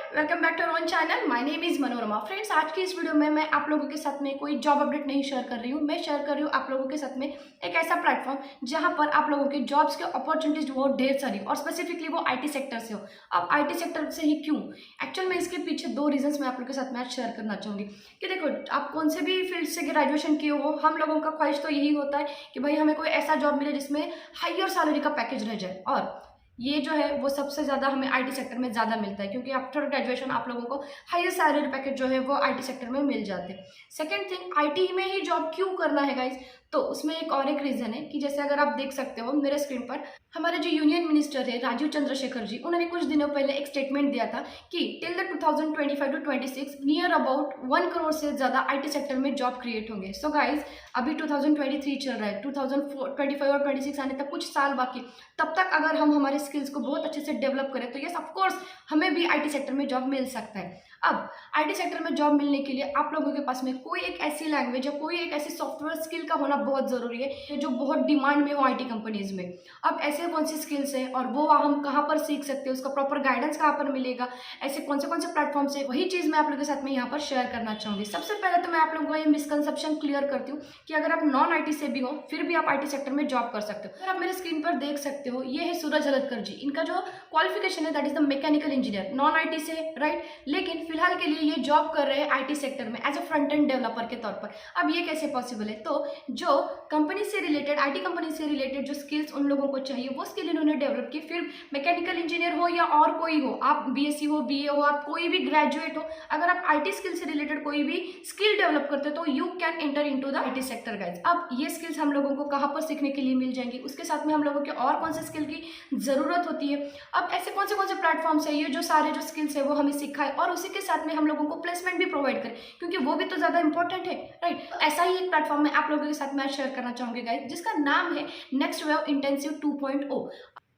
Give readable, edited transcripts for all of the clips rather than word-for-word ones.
Welcome back to our channel. My name is Manorama. Friends, आज की इस वीडियो में मैं आप लोगों के साथ में कोई जॉब अपडेट नहीं शेयर कर रही हूँ। मैं शेयर कर रही हूँ आप लोगों के साथ में एक ऐसा प्लेटफॉर्म जहां पर आप लोगों के जॉब्स के अपॉर्चुनिटीज वो ढेर सारी और स्पेसिफिकली वो आईटी सेक्टर से हो। अब आईटी सेक्टर से ही क्यों? एक्चुअल में इसके पीछे दो रीजंस मैं आप लोगों के साथ में आज शेयर करना चाहूँगी कि देखो, आप कौन से भी फील्ड से ग्रेजुएशन किए हो, हम लोगों का ख्वाहिश तो यही होता है कि भाई हमें कोई ऐसा जॉब मिले जिसमें हायर सैलरी का पैकेज रह जाए। और ये जो है वो सबसे ज़्यादा हमें आईटी सेक्टर में ज़्यादा मिलता है, क्योंकि आफ्टर ग्रेजुएशन आप लोगों को हायर सैलरी पैकेज जो है वो आईटी सेक्टर में मिल जाते हैं। सेकंड थिंग, आईटी में ही जॉब क्यों करना है गाइज? तो उसमें एक रीज़न है कि जैसे अगर आप देख सकते हो मेरे स्क्रीन पर, हमारे जो यूनियन मिनिस्टर है राजीव चंद्रशेखर जी, उन्होंने कुछ दिनों पहले एक स्टेटमेंट दिया था कि till the 2025 to 26 near about 1 crore से ज़्यादा आईटी सेक्टर में जॉब क्रिएट होंगे। सो गाइज, अभी 2023 चल रहा है, 2025 और 26 आने तक कुछ साल बाकी। तब तक अगर हम हमारे स्किल्स को बहुत अच्छे से डेवलप करें तो यस ऑफकोर्स हमें भी आईटी सेक्टर में जॉब मिल सकता है। अब आईटी सेक्टर में जॉब मिलने के लिए आप लोगों के पास में कोई एक ऐसी लैंग्वेज या कोई एक ऐसी सॉफ्टवेयर स्किल का होना बहुत ज़रूरी है जो बहुत डिमांड में हो आईटी कंपनीज में। अब ऐसे कौन सी स्किल्स है और वो हम कहाँ पर सीख सकते हैं, उसका प्रॉपर गाइडेंस कहाँ पर मिलेगा, ऐसे कौन से प्लेटफॉर्म्स है, वही चीज़ मैं आप लोगों के साथ में यहाँ पर शेयर करना चाहूँगी। सबसे पहले तो मैं आप लोगों को ये मिसकंसेप्शन क्लियर करती हूँ कि अगर आप नॉन आईटी से भी हो फिर भी आप आईटी सेक्टर में जॉब कर सकते हो। अगर आप मेरे स्क्रीन पर देख सकते हो, ये है सूरज हलदकर जी। इनका जो क्वालिफिकेशन है that is the mechanical engineer, non IT से, राइट। लेकिन फिलहाल के लिए ये जॉब कर रहे हैं आईटी सेक्टर में as a front end developer के तौर पर। अब ये कैसे पॉसिबल है? तो जो कंपनी से रिलेटेड, आईटी कंपनी से रिलेटेड जो स्किल्स उन लोगों को चाहिए वो स्किल इन्होंने डेवलप की। फिर मैकेनिकल इंजीनियर हो या और कोई हो, आप बीएससी हो, बीए हो, आप कोई भी ग्रेजुएट हो, अगर आप आईटी स्किल से रिलेटेड कोई भी स्किल डेवलप करते हो तो you can enter into the IT sector guys. अब ये स्किल्स हम लोगों को कहाँ पर सीखने के लिए मिल जाएंगी, उसके साथ में हम लोगों के और कौन से स्किल की जरूरत होती है। अब ऐसे कौन से प्लेटफॉर्म्स है ये जो सारे जो स्किल्स है वो हमें सिखाए और उसी के साथ में हम लोगों को प्लेसमेंट भी प्रोवाइड करें, क्योंकि वो भी तो ज्यादा इंपॉर्टेंट है, राइट। ऐसा ही एक प्लेटफॉर्म मैं आप लोगों के साथ में शेयर करना चाहूंगी गाइज, जिसका नाम है नेक्स्ट वेव इंटेंसिव 2.0।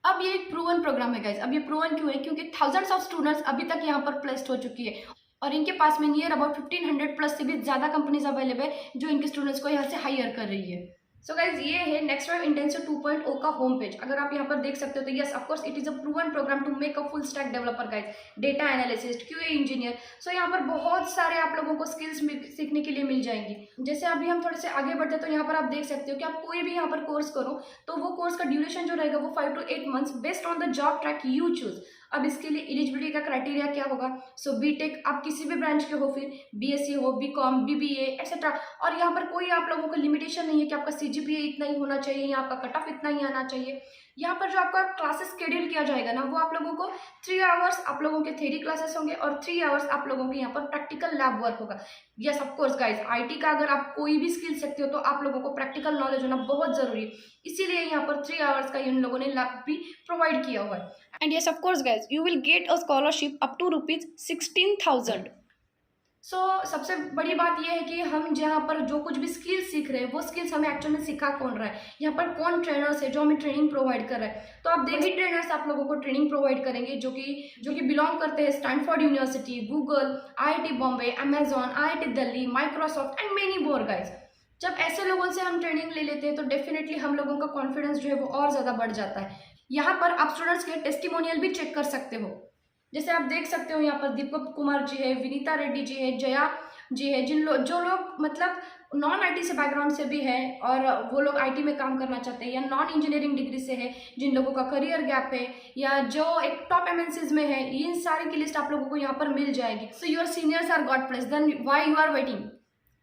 अब ये एक प्रूवन प्रोग्राम है गाइज। अब ये प्रूवन क्यों है? क्योंकि थाउजेंड्स ऑफ स्टूडेंट्स अभी तक यहाँ पर प्लेस्ड हो चुकी है और इनके पास में नियर अबाउट 1500 प्लस से भी ज्यादा कंपनीज अवेलेबल है जो इनके स्टूडेंट्स को यहाँ से हायर कर रही है। सो गाइज, ये है नेक्स्ट वेव इंटेंसिव 2.0 का होम पेज। अगर आप यहाँ पर देख सकते हो तो yes of course it is a proven program to make a full stack developer guys, data analyst, QA engineer. So यहाँ पर बहुत सारे आप लोगों को स्किल्स सीखने के लिए मिल जाएंगी। जैसे अभी हम थोड़े से आगे बढ़ते हैं तो यहाँ पर आप देख सकते हो कि आप कोई भी यहाँ पर कोर्स करो तो वो कोर्स का ड्यूरेशन जो रहेगा वो 5 to 8 months based on the job track you choose. अब इसके लिए एलिजिबिलिटी का क्राइटेरिया क्या होगा? सो बीटेक आप किसी भी ब्रांच के हो, फिर बीएससी हो, बीकॉम, बीबीए एक्सेट्रा। और यहाँ पर कोई आप लोगों को लिमिटेशन नहीं है कि आपका सीजीपीए इतना ही होना चाहिए या आपका कट ऑफ इतना ही आना चाहिए। यहाँ पर जो आपका क्लासेस शेड्यूल किया जाएगा ना, वो आप लोगों को 3 आवर्स आप लोगों के थ्योरी क्लासेस होंगे और 3 आवर्स आप लोगों के यहाँ पर प्रैक्टिकल लैब वर्क होगा। Yes of course guys, IT का अगर आप कोई भी स्किल सीखते हो तो आप लोगों को प्रैक्टिकल नॉलेज होना बहुत जरूरी है, इसीलिए यहाँ पर 3 आवर्स का इन लोगों ने लैब भी प्रोवाइड किया हुआ है। And yes of course guys, you will get a scholarship up to ₹16,000। So सबसे बड़ी बात यह है कि हम जहाँ पर जो कुछ भी स्किल्स सीख रहे हैं वो स्किल्स हमें एक्चुअल में सिखा कौन रहा है, यहाँ पर कौन ट्रेनर्स है जो हमें ट्रेनिंग प्रोवाइड कर रहा है। तो आप देखिए, ट्रेनर्स आप लोगों को ट्रेनिंग प्रोवाइड करेंगे जो कि बिलोंग करते हैं Stanford university, Google, IIT Bombay, Amazon, IIT Delhi, Microsoft and many more guys. जब ऐसे लोगों से हम ट्रेनिंग ले लेते हैं तो डेफिनेटली हम लोगों का कॉन्फिडेंस जो है वो और ज़्यादा बढ़ जाता है। यहाँ पर आप स्टूडेंट्स के टेस्टिमोनियल भी चेक कर सकते हो। जैसे आप देख सकते हो यहाँ पर दीपक कुमार जी है, विनीता रेड्डी जी है, जया जी है, जो लोग मतलब नॉन आईटी से बैकग्राउंड से भी है और वो लोग आईटी में काम करना चाहते हैं, या नॉन इंजीनियरिंग डिग्री से है जिन लोगों का करियर गैप है, या जो एक टॉप एमएनसीज में है, इन सारी की लिस्ट आप लोगों को यहाँ पर मिल जाएगी। So your seniors are got place, then why you are waiting.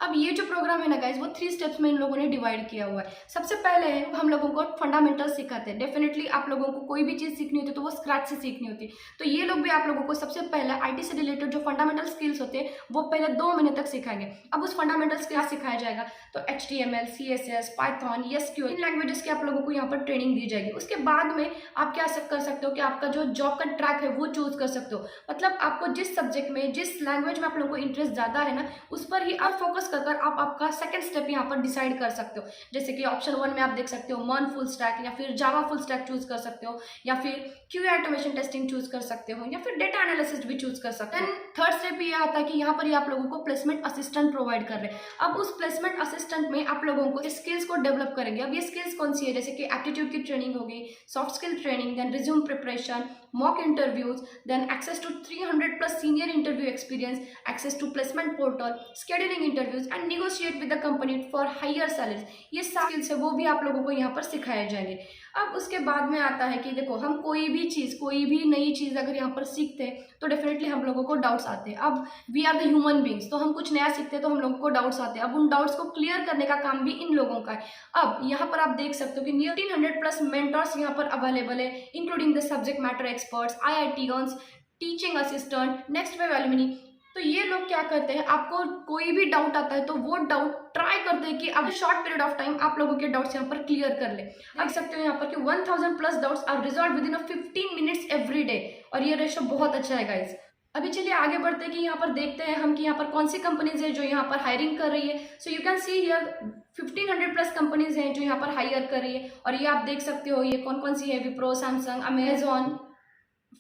अब ये जो प्रोग्राम है ना गाइज, वो 3 स्टेप्स में इन लोगों ने डिवाइड किया हुआ है। सबसे पहले है हम लोगों को फंडामेंटल्स सिखाते हैं। डेफिनेटली आप लोगों को कोई भी चीज़ सीखनी होती है तो वो स्क्रैच से सीखनी होती है, तो ये लोग भी आप लोगों को सबसे पहले आईटी से रिलेटेड जो फंडामेंटल स्किल्स होते हैं वो पहले 2 महीने तक सिखाएंगे। अब उस फंडामेंटल्स क्या सिखाया जाएगा? तो HTML, CSS, पाइथन, SQL, इन लैंग्वेजेस की आप लोगों को यहाँ पर ट्रेनिंग दी जाएगी। उसके बाद में आप क्या कर सकते हो कि आपका जो जॉब का ट्रैक है वो चूज कर सकते हो। मतलब आपको जिस सब्जेक्ट में, जिस लैंग्वेज में आप लोगों को इंटरेस्ट ज़्यादा है ना, उस पर ही आप फोकस कर आप आपका सेकंड स्टेप यहाँ पर डिसाइड कर सकते हो। जैसे कि ऑप्शन 1 में आप देख सकते हो मर्न फुल स्टैक, या फिर जावा फुल स्टैक चूज कर सकते हो, या फिर क्यूए ऑटोमेशन टेस्टिंग चूज कर सकते हो, या फिर डेटा एनालिसिस भी चूज कर सकते हो। थर्ड स्टेप ये आता है कि यहाँ पर ही आप लोगों को प्लेसमेंट असिस्टेंट प्रोवाइड कर रहे हैं। अब उस प्लेसमेंट असिस्टेंट में आप लोगों को स्किल्स को डेवलप करेंगे। अब ये स्किल्स कौन सी है? जैसे कि एप्टीट्यूड की ट्रेनिंग होगी, soft skill training, then resume preparation, mock interviews, then access to 300 plus senior interview experience, access to placement portal, scheduling interviews and negotiate with the company for higher salaries. ये सारे skills है वो भी आप लोगों को यहाँ पर सिखाए जाएंगे। अब उसके बाद में आता है कि देखो, हम कोई भी नई चीज़ अगर यहाँ पर सीखते हैं तो डेफिनेटली हम लोगों को डाउट्स आते हैं। अब we are the human beings, तो हम कुछ नया सीखते हैं तो हम लोगों को डाउट्स आते हैं। अब उन डाउट्स को क्लियर करने का काम भी इन लोगों का है। अब यहाँ पर आप देख सकते हो कि नियर 300 प्लस मेंटर्स यहाँ पर अवेलेबल है, including the subject matter experts, IITians, teaching assistant, next wave alumni. तो ये लोग क्या करते हैं, आपको कोई भी डाउट आता है तो वो डाउट ट्राई करते हैं कि अब शॉर्ट पीरियड ऑफ टाइम आप लोगों के डाउट्स यहाँ पर क्लियर कर ले। देख सकते हो यहाँ पर कि 1000 plus doubts are resolve within 15 minutes every day, और ये रेशो बहुत अच्छा है गाइज। अभी चलिए आगे बढ़ते हैं कि यहाँ पर देखते हैं हम कि यहाँ पर कौन सी कंपनीज है जो यहाँ पर हायरिंग कर रही है। So you can see here 1500 plus companies हैं जो यहाँ पर हायर कर रही है, और ये आप देख सकते हो ये कौन कौन सी है, विप्रो, सैमसंग, अमेजॉन,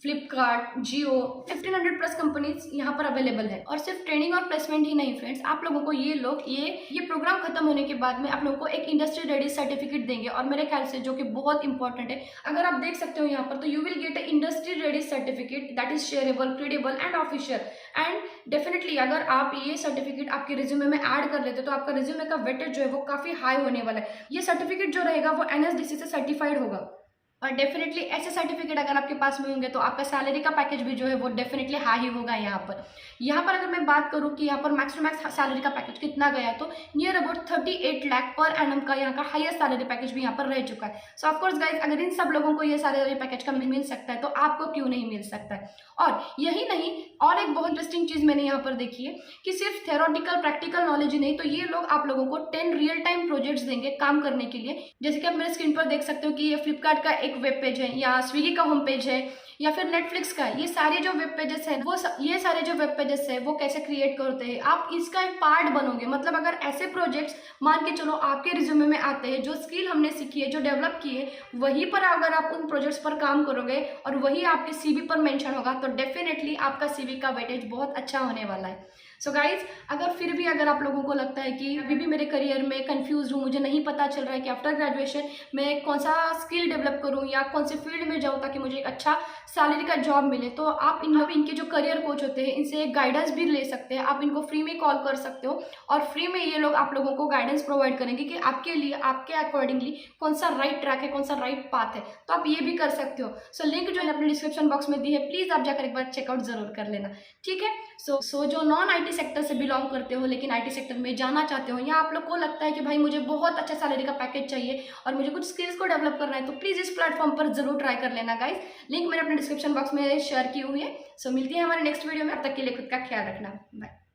फ्लिपकार्ट, जियो, 1500 प्लस कंपनीज यहाँ पर अवेलेबल है। और सिर्फ ट्रेनिंग और प्लेसमेंट ही नहीं फ्रेंड्स, आप लोगों को ये प्रोग्राम खत्म होने के बाद में आप लोगों को एक इंडस्ट्री रेडी सर्टिफिकेट देंगे, और मेरे ख्याल से जो कि बहुत इंपॉर्टेंट है। अगर आप देख सकते हो यहाँ पर, तो you will gate A industry ready certificate that is shareable, credible and official. And definitely अगर आप ये सर्टिफिकेट आपके रिज्यूमे में ऐड कर लेते हो तो आपका रिज्यूमे का वेटेज जो है वो काफी हाई होने वाला है। ये सर्टिफिकेट जो रहेगा वो NSDC से सर्टिफाइड होगा, और डेफिनेटली ऐसे सर्टिफिकेट अगर आपके पास में होंगे तो आपका सैलरी का पैकेज भी जो है वो डेफिनेटली हाई ही होगा। यहाँ पर अगर मैं बात करूँ कि यहाँ पर मैक्स टू मैक्स सैलरी का पैकेज कितना गया, तो near about 38 lakh per annum का यहाँ का हाईएस्ट सैलरी पैकेज भी यहाँ पर रह चुका है। सो ऑफकोर्स गाइज, अगर इन सब लोगों को ये सैलरी पैकेज का मिल सकता है तो आपको क्यों नहीं मिल सकता है। और यही नहीं, और एक बहुत इंटरेस्टिंग चीज़ मैंने यहाँ पर देखी है कि सिर्फ थ्योरेटिकल प्रैक्टिकल नॉलेज ही नहीं, तो ये लोग आप लोगों को 10 रियल टाइम प्रोजेक्ट्स देंगे काम करने के लिए। जैसे कि आप मेरे स्क्रीन पर देख सकते हो कि ये फ्लिपकार्ट का एक वेब पेज है, या स्विगी का होम पेज है, या फिर नेटफ्लिक्स का। ये सारे जो वेब पेजेस है ये सारे जो वेब पेजेस है वो कैसे क्रिएट करते हैं, आप इसका एक पार्ट बनोगे। मतलब अगर ऐसे प्रोजेक्ट्स मान के चलो आपके रिज्यूमे में आते हैं, जो स्किल हमने सीखी है, जो डेवलप की है, वहीं पर अगर आप उन प्रोजेक्ट्स पर काम करोगे और वही आपके CV पर मेंशन होगा, तो डेफिनेटली आपका CV का वेटेज बहुत अच्छा होने वाला है। सो गाइज, अगर आप लोगों को लगता है कि अभी भी मेरे करियर में कंफ्यूज हूँ, मुझे नहीं पता चल रहा है कि आफ्टर ग्रेजुएशन मैं कौन सा स्किल डेवलप करूँ या कौन से फील्ड में जाऊँ ताकि मुझे एक अच्छा सैलरी का जॉब मिले, तो आप इनके जो करियर कोच होते हैं इनसे गाइडेंस भी ले सकते हैं। आप इनको फ्री में कॉल कर सकते हो, और फ्री में ये लोग आप लोगों को गाइडेंस प्रोवाइड करेंगे कि आपके लिए आपके अकॉर्डिंगली कौन सा राइट ट्रैक है, कौन सा राइट पाथ है। तो आप ये भी कर सकते हो। सो लिंक जो है अपने डिस्क्रिप्शन बॉक्स में दी है, प्लीज़ आप जाकर एक बार चेकआउट जरूर कर लेना, ठीक है। सो जो नॉन IT सेक्टर से बिलोंग करते हो लेकिन IT सेक्टर में जाना चाहते हो, या आप लोग को लगता है कि भाई मुझे बहुत अच्छा सैलरी का पैकेज चाहिए और मुझे कुछ स्किल्स को डेवलप करना है, तो प्लीज़ इस प्लेटफॉर्म पर जरूर ट्राई कर लेना गाइज। लिंक मैंने अपने डिस्क्रिप्शन बॉक्स में शेयर की हुई है। सो मिलती है हमारे नेक्स्ट वीडियो में, अब तक के लिए खुद का ख्याल रखना, बाय।